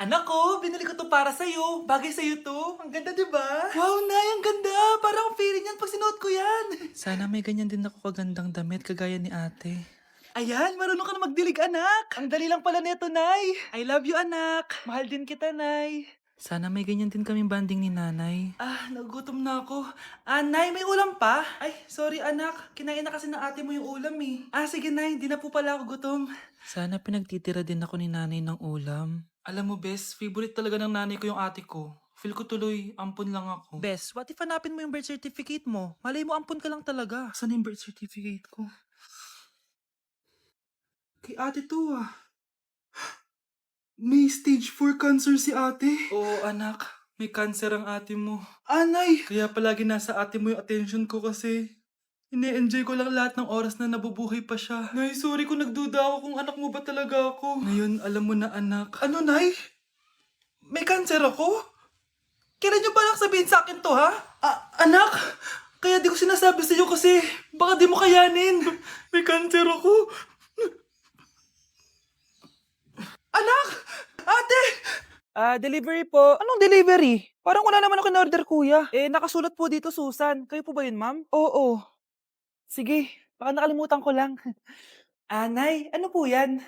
Anak ko, binili ko to para sa'yo. Bagay sa'yo to. Ang ganda, di ba? Wow, Nay, ang ganda. Parang ang feeling yan pag sinuot ko yan. Sana may ganyan din ako kagandang damit kagaya ni ate. Ayan, marunong ka na magdilig, anak. Ang dali lang pala neto, Nay. I love you, anak. Mahal din kita, Nay. Sana may ganyan din kaming banding ni nanay. Nagugutom na ako. Nay, may ulam pa? Ay, sorry anak. Kinain na kasi ng ate mo yung ulam eh. Sige Nay, di na po pala ako gutom. Sana pinagtitira din ako ni nanay ng ulam. Alam mo, Bes, favorite talaga ng nanay ko yung ate ko. Feel ko tuloy, ampun lang ako. Bes, what if hanapin mo yung birth certificate mo? Malay mo ampun ka lang talaga. Saan yung birth certificate ko? Kay ate to ah. May stage 4 cancer si ate. Oo anak, may cancer ang ate mo. Anay! Kaya palagi nasa ate mo yung attention ko kasi ine-enjoy ko lang lahat ng oras na nabubuhay pa siya. Nay, sorry kung nagduda ako kung anak mo ba talaga ako. Ngayon, alam mo na anak. Ano, Nay? May cancer ako? Kailan niyo balak sabihin sa akin to, ha? Anak! Kaya di ko sinasabi sa iyo kasi baka di mo kayanin. May cancer ako. Anak! Ate! Delivery po. Anong delivery? Parang wala naman ako in-order, kuya. Nakasulat po dito, Susan. Kayo po ba yun, ma'am? Oo. Sige, baka nakalimutan ko lang. Nay, ano po yan?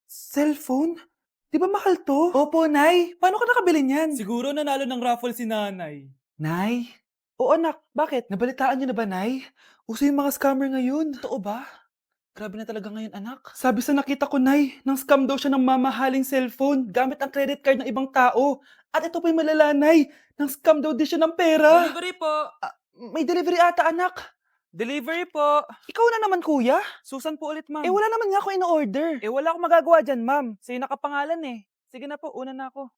Cellphone? Di ba mahal to? Opo, Nay. Paano ka nakabili niyan? Siguro nanalo ng raffle si nanay. Nay? Oo, anak. Bakit? Nabalitaan niyo na ba, Nay? Uso yung mga scammer ngayon. Totoo ba? Grabe na talaga ngayon, anak. Sabi sa nakita ko, Nay, nang scam daw siya ng mamahaling cellphone gamit ang credit card ng ibang tao. At ito pa yung malala, Nay. Nang scam daw din siya ng pera. Delivery po. May delivery ata, anak. Delivery po. Ikaw na naman, kuya. Susan po ulit, ma'am. Wala naman nga ako in-order. Wala akong magagawa dyan, ma'am. Sa'yo nakapangalan eh. Sige na po, una na ako.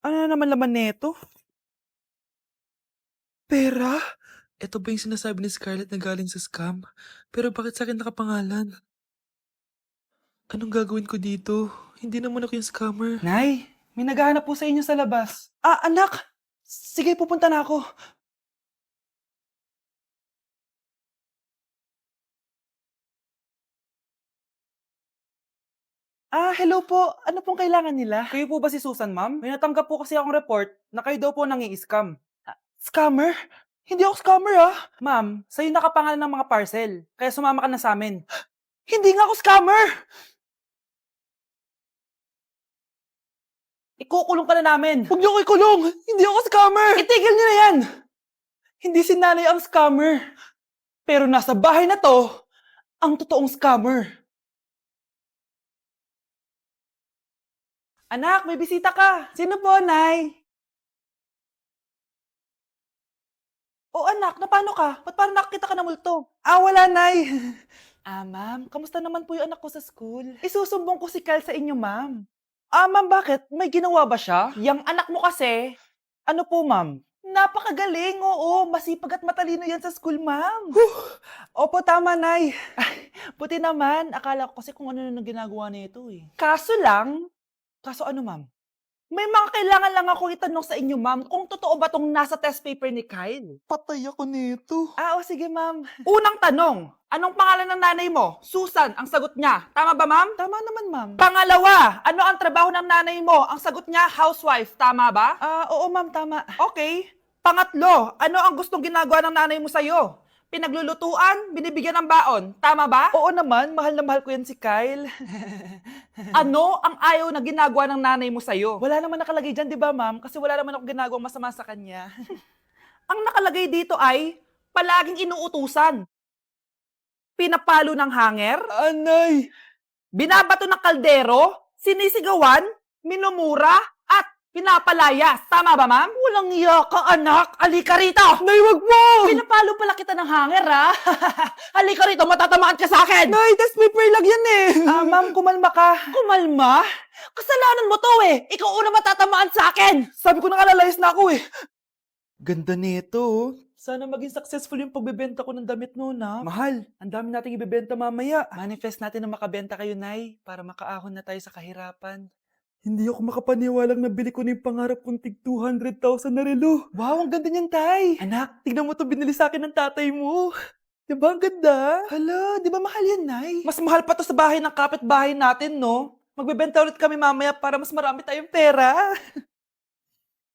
Ano na naman laman neto? Pera? Ito ba yung sinasabi ni Scarlett na galing sa scam? Pero bakit sa akin nakapangalan? Anong gagawin ko dito? Hindi naman ako yung scammer. Nay, may naghahanap po sa inyo sa labas. Anak! Sige, pupunta na ako. Hello po. Ano pong kailangan nila? Kayo po ba si Susan, ma'am? May natanggap po kasi akong report na kayo daw po nangi-scam. Scammer? Hindi ako scammer, ah. Ma'am, sa'yo nakapangalan ng mga parcel. Kaya sumama ka na sa amin. Hindi nga ako scammer! Ikukulong ka na namin. Huwag niyo ko ikulong! Hindi ako scammer! Itigil niyo na yan! Hindi si nanay ang scammer. Pero nasa bahay na to, ang totoong scammer. Anak, may bisita ka. Sino po, Nay? Anak, na paano ka? Ba't parang nakakita ka ng multo? Wala, Nay. Ma'am, kamusta naman po yung anak ko sa school? Isusumbong ko si Kyle sa inyo, ma'am. Ma'am, bakit? May ginawa ba siya? Yang anak mo kasi, Ano po, ma'am? Napakagaling, oo. Masipag at matalino yan sa school, ma'am. Opo, tama, Nay. Buti naman. Akala ko kasi kung ano na ginagawa nito eh. Kaso ano, ma'am? May mga kailangan lang ako itanong sa inyo, ma'am, kung totoo ba tong nasa test paper ni Kyle. Patay ako nito. Sige, ma'am. unang tanong, anong pangalan ng nanay mo? Susan, ang sagot niya. Tama ba, ma'am? Tama naman, ma'am. Pangalawa, ano ang trabaho ng nanay mo? Ang sagot niya, housewife. Tama ba? Oo, ma'am, tama. Okay. Pangatlo, ano ang gustong ginagawa ng nanay mo sa'yo? Pinaglulutuan, binibigyan ng baon. Tama ba? Oo naman, mahal na mahal ko yan si Kyle. Ano ang ayaw na ginagawa ng nanay mo sa'yo? Wala naman nakalagay dyan, di ba, ma'am? Kasi wala naman ako ginagawang masama sa kanya. Ang nakalagay dito ay palaging inuutusan. Pinapalo ng hanger, Anay! binabato ng kaldero, sinisigawan, minumura, at pinapalayas. Tama ba, ma'am? Walang iya ka, anak! Halika rito! Nay, wag mo! Pinapalo pala kita ng hanger, ha? Halika rito, matatamaan ka sa akin! Nay, test paper lang yan eh! Ma'am, kumalma ka. Kumalma? Kasalanan mo to eh! Ikaw una matatamaan sa akin! Sabi ko nakalalayas na ako eh. Ganda nito, oh. Sana maging successful yung pagbebenta ko ng damit noon, ha? Mahal, ang dami nating ibebenta mamaya. Manifest natin na makabenta kayo, Nay, para makaahon na tayo sa kahirapan. Hindi ako makapaniwalang nabili ko na yung pangarap kong tig 200,000 na relo. Wow, ang ganda niyan, Tay. Anak, tignan mo to binili sa akin ng tatay mo. Diba ang ganda? Hala, di ba mahal yan, Nay? Mas mahal pa to sa bahay ng kapitbahay natin, no? Magbebenta ulit kami mamaya para mas marami tayong pera.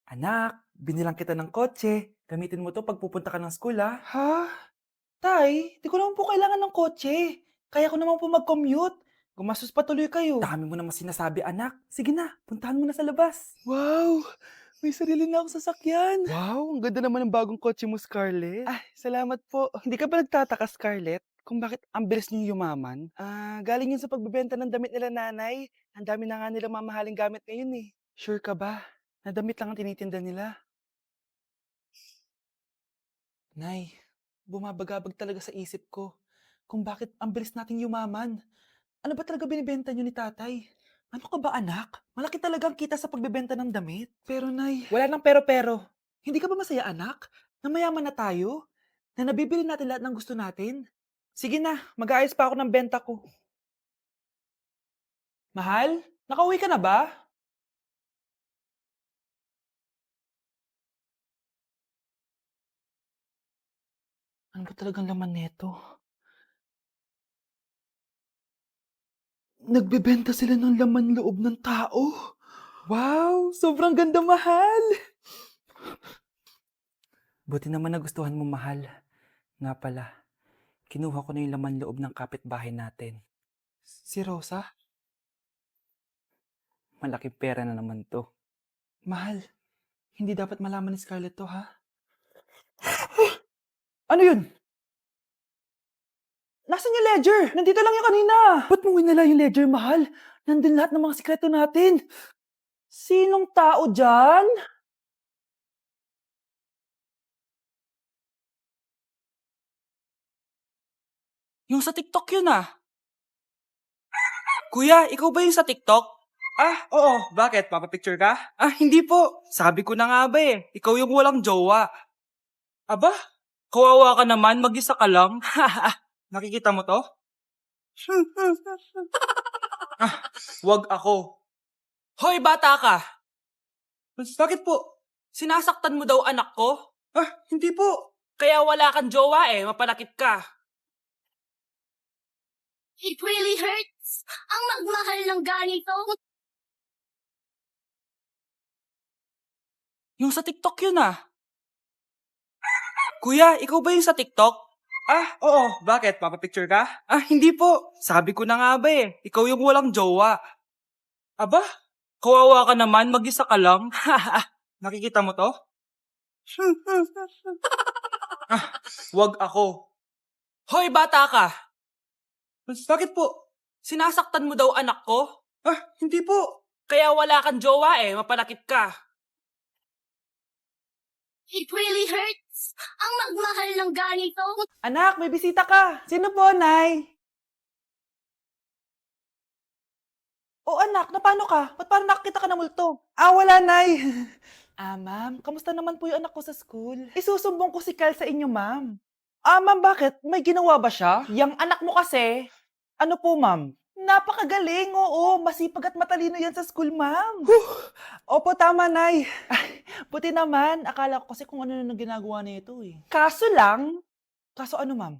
Anak, binilang kita ng kotse. Gamitin mo to pag pupunta ka ng school, ha? Ha? Tay, di ko naman po kailangan ng kotse. Kaya ko naman po mag-commute. Gumastos pa tuloy kayo. Dami mo naman sinasabi, anak. Sige na, puntahan mo na sa labas. Wow! May sarili na akong sasakyan. Wow, ang ganda naman ng bagong kotse mo, Scarlett. Ah, salamat po. Hindi ka ba nagtataka, Scarlett, kung bakit ang bilis niyong yumaman? Galing yun sa pagbebenta ng damit nila nanay. Ang dami na nga nilang mamahaling gamit ngayon eh. Sure ka ba? Na damit lang ang tinitinda nila? Nay, bumabagabag talaga sa isip ko kung bakit ang bilis nating yumaman. Ano ba talaga binibenta niyo ni tatay? Ano ka ba anak? Malaki talagang kita sa pagbebenta ng damit. Pero nay... Wala nang pero-pero. Hindi ka ba masaya anak? Na mayaman na tayo? Na nabibili natin lahat ng gusto natin? Sige na, mag-aayos pa ako ng benta ko. Mahal, nakauwi ka na ba? Ano ba talagang laman neto? Nagbebenta sila ng laman loob ng tao. Wow! Sobrang ganda, mahal! Buti naman nagustuhan mo, mahal. Nga pala, kinuha ko na yung laman loob ng kapitbahay natin. Si Rosa? Malaking pera na naman to. Mahal, hindi dapat malaman ni Scarlett to, ha? Ano yun? Nasaan yung ledger? Nandito lang yung kanina. Ba't mo winala yung ledger, mahal? Nandun lahat ng mga sikreto natin. Sinong tao dyan? Yung sa TikTok yun ah. Kuya, ikaw ba yung sa TikTok? Ah, oo. Bakit? Papapicture ka? Ah, hindi po. Sabi ko na nga ba eh. Ikaw yung walang jowa. Aba, kawawa ka naman. Mag-isa ka lang. Nakikita mo to? Ah, wag ako. Hoy, bata ka! Bakit po? Sinasaktan mo daw anak ko? Ah, hindi po. Kaya wala kang jowa eh, mapanakit ka. It really hurts. Ang magmahal ng ganito. Yung sa TikTok yun ah. Kuya, ikaw ba yung sa TikTok? Ah, oo. Bakit? Papapicture ka? Ah, hindi po. Sabi ko na nga ba eh. Ikaw yung walang jowa. Aba, kawawa ka naman. Mag-isa ka lang. Nakikita mo to? Ah, wag ako. Hoy, bata ka! Bakit po? Sinasaktan mo daw anak ko? Ah, hindi po. Kaya wala kang jowa eh, mapanakit ka. It really hurts. Ang magmahal ng ganito. Anak, may bisita ka. Sino po, Nay? Oh, anak, na paano ka? Ba't parang nakakita ka ng multo? Ah, wala, Nay. Ma'am, kamusta naman po yung anak ko sa school? Isusumbong ko si Kyle sa inyo, ma'am. Ma'am, bakit? May ginawa ba siya? Yang anak mo kasi. Ano po, ma'am? Napakagaling, oo. Masipag at matalino yan sa school, ma'am. Opo, tama, Nay. Ay, buti naman. Akala ko kasi kung ano na ginagawa nito eh. Kaso ano, ma'am?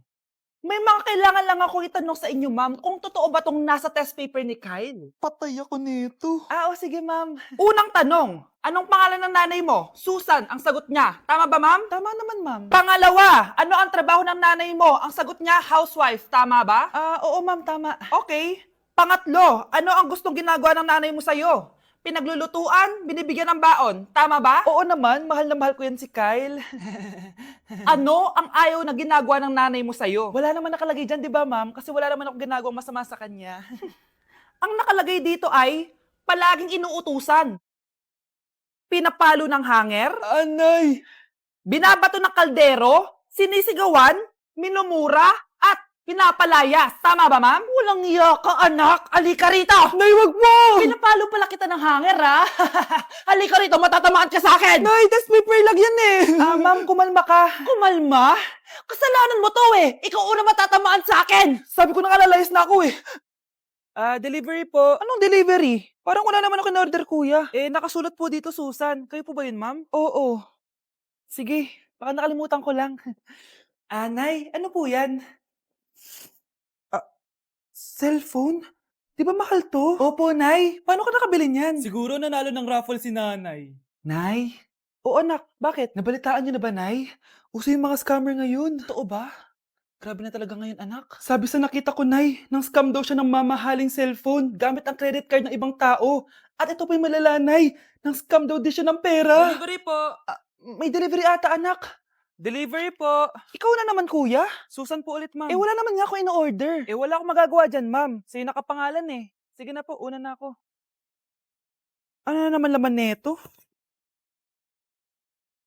May mga kailangan lang ako itanong sa inyo, ma'am, kung totoo ba tong nasa test paper ni Kyle. Patay ako nito. O sige, ma'am. Unang tanong, anong pangalan ng nanay mo? Susan, ang sagot niya. Tama ba, ma'am? Tama naman, ma'am. Pangalawa, ano ang trabaho ng nanay mo? Ang sagot niya, housewife. Tama ba? Oo, ma'am, tama. Okay. Pangatlo, ano ang gustong ginagawa ng nanay mo sa'yo? Pinaglulutuan, binibigyan ng baon. Tama ba? Oo naman, mahal na mahal ko yan si Kyle. Ano ang ayaw na ginagawa ng nanay mo sa'yo? Wala naman nakalagay dyan, di ba, ma'am? Kasi wala naman ako ginagawang masama sa kanya. Ang nakalagay dito ay palaging inuutusan. Pinapalo ng hanger, Anay! binabato ng kaldero, sinisigawan, minumura, at pinapalayas. Tama ba, ma'am? Walang iya ka, anak. Halika rito. Nay, wag mo! Pinapalo pala kita ng hanger, ha? Halika rito, matatamaan ka sa akin. Nay, test paper lang yan eh. Ma'am, kumalma ka. Kumalma? Kasalanan mo to eh. Ikaw una matatamaan sa akin. Sabi ko na kalalayas na ako eh. Delivery po. Anong delivery? Parang wala naman ako in-order, kuya. Nakasulat po dito, Susan. Kayo po ba yun, ma'am? Oo. Sige, baka nakalimutan ko lang. Nay, ano po yan? Cellphone? Di ba mahal to? Opo, Nay. Paano ka nakabili niyan? Siguro nanalo ng raffle si nanay. Nay? Oo, anak. Bakit? Nabalitaan niyo na ba, Nay? Uso yung mga scammer ngayon. Totoo ba? Grabe na talaga ngayon, anak. Sabi sa nakita ko, Nay, nang scam daw siya ng mamahaling cellphone gamit ang credit card ng ibang tao. At ito pa yung malala, Nay. Nang scam daw din siya ng pera. Delivery po! May delivery ata, anak. Delivery po! Ikaw na naman, kuya. Susan po ulit, ma'am. Eh, wala naman nga ako in-order. wala akong magagawa dyan, ma'am. Sa'yo nakapangalan eh. Sige na po, una na ako. Ano na naman laman neto?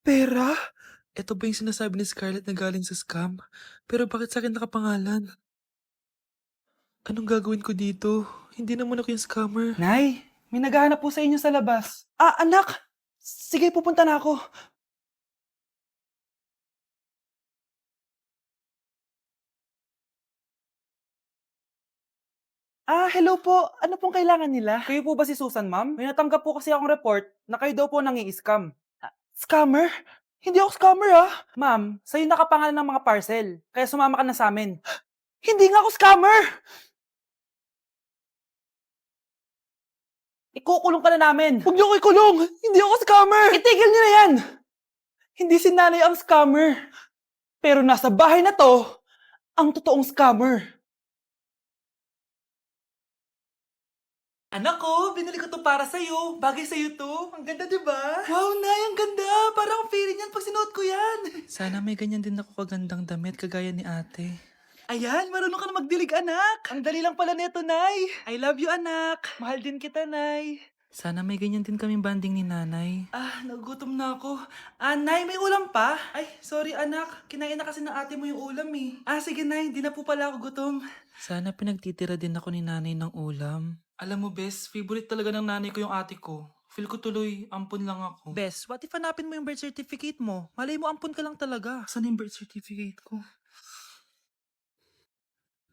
Pera? Ito ba yung sinasabi ni Scarlett na galing sa scam? Pero bakit sa akin nakapangalan? Anong gagawin ko dito? Hindi naman ako yung scammer. Nay, may naghahanap po sa inyo sa labas. Ah, anak! Sige, pupunta na ako. Ah, hello po. Ano pong kailangan nila? Kayo po ba si Susan, ma'am? May natanggap po kasi akong report na kayo daw po nangi-scam. Scammer? Hindi ako scammer, ah. Ma'am, sa'yo nakapangalan ng mga parcel. Kaya sumama ka na sa amin. Hindi nga ako scammer! Ikukulong ka na namin. Huwag niyo ako ikulong! Hindi ako scammer! Itigil niyo na yan! Hindi si nanay ang scammer. Pero nasa bahay na to, ang totoong scammer. Anak ko, binili ko to para sa'yo. Bagay sa'yo to. Ang ganda, di ba? Wow, Nay, ang ganda. Parang ang feeling yan pag sinuot ko yan. Sana may ganyan din ako kagandang damit kagaya ni ate. Ayan, marunong ka na magdilig, anak. Ang dali lang pala nito, Nay. I love you, anak. Mahal din kita, Nay. Sana may ganyan din kaming banding ni nanay. Ah, nagugutom na ako. Ah, Nay, may ulam pa? Ay, sorry, anak. Kinain na kasi ng ate mo yung ulam eh. Ah, sige, Nay. Hindi na po pala ako gutom. Sana pinagtitira din ako ni nanay ng ulam. Alam mo, Bes, favorite talaga ng nanay ko yung ate ko. Feel ko tuloy, ampun lang ako. Bes, what if hanapin mo yung birth certificate mo? Malay mo ampun ka lang talaga. Saan yung birth certificate ko?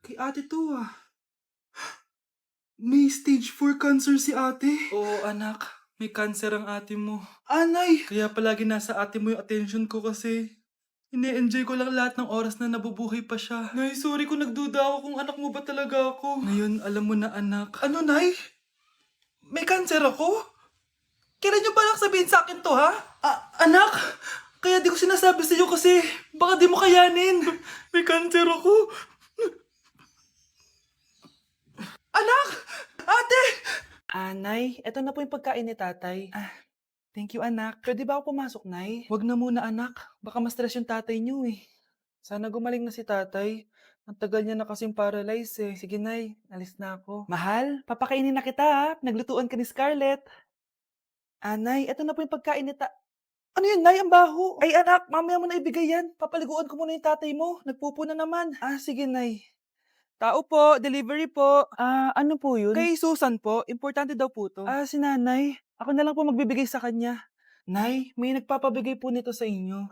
Kay ate to ah. May stage 4 cancer si ate. Oo, anak. May cancer ang ate mo. Anay! Kaya palagi nasa ate mo yung attention ko kasi ine-enjoy ko lang lahat ng oras na nabubuhay pa siya. Nay, sorry kung nagduda ako kung anak mo ba talaga ako. Ngayon, alam mo na anak. Ano, Nay? May cancer ako? Kailan niyo ba lang sabihin sa akin to, ha? Anak! Kaya di ko sinasabi sa iyo kasi baka di mo kayanin. May cancer ako. Anak! Ate! Nay, eto na po yung pagkain ni tatay. Thank you, anak. Pwede ba ako pumasok, Nay? Huwag na muna, anak. Baka ma-stress yung tatay niyo eh. Sana gumaling na si tatay. Ang tagal niya na kasing paralyzed eh. Sige, Nay. Alis na ako. Mahal, papakainin na kita ha. Naglutuan ka ni Scarlett. Nay, eto na po yung pagkain ni Ano yun, Nay? Ang baho. Ay, anak, mamaya mo na ibigay yan. Papaliguan ko muna yung tatay mo. Nagpupo na naman. Sige, Nay. Tao po, delivery po. Ano po yun? Kay Susan po, importante daw po to. Si nanay. Ako na lang po magbibigay sa kanya. Nay, may nagpapabigay po nito sa inyo.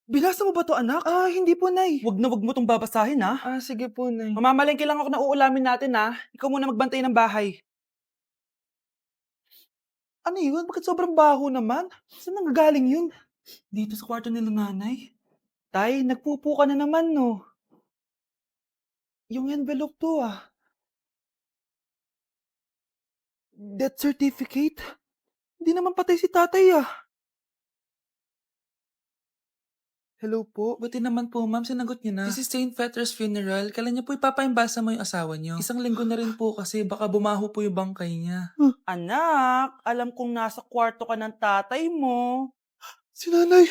Binasa mo ba to, anak? Hindi po, Nay. Wag na wag mo tong babasahin, ha? Sige po, Nay. Mamamalengke lang ako na uulamin natin, ha? Ikaw muna magbantay ng bahay. Ano yun? Bakit sobrang baho naman? Saan nanggagaling yun? Dito sa kwarto nila nanay. Tay, nagpupo ka na naman, no? Yung envelope to, Death certificate? Hindi naman patay si tatay, Hello po? Buti naman po, ma'am, sinagot niyo na. This is St. Peter's Funeral. Kailan niyo po ipapaimbasa mo yung asawa niyo? Isang linggo na rin po kasi baka bumaho po yung bangkay niya. Anak, alam kong nasa kwarto ka ng tatay mo. Si nanay.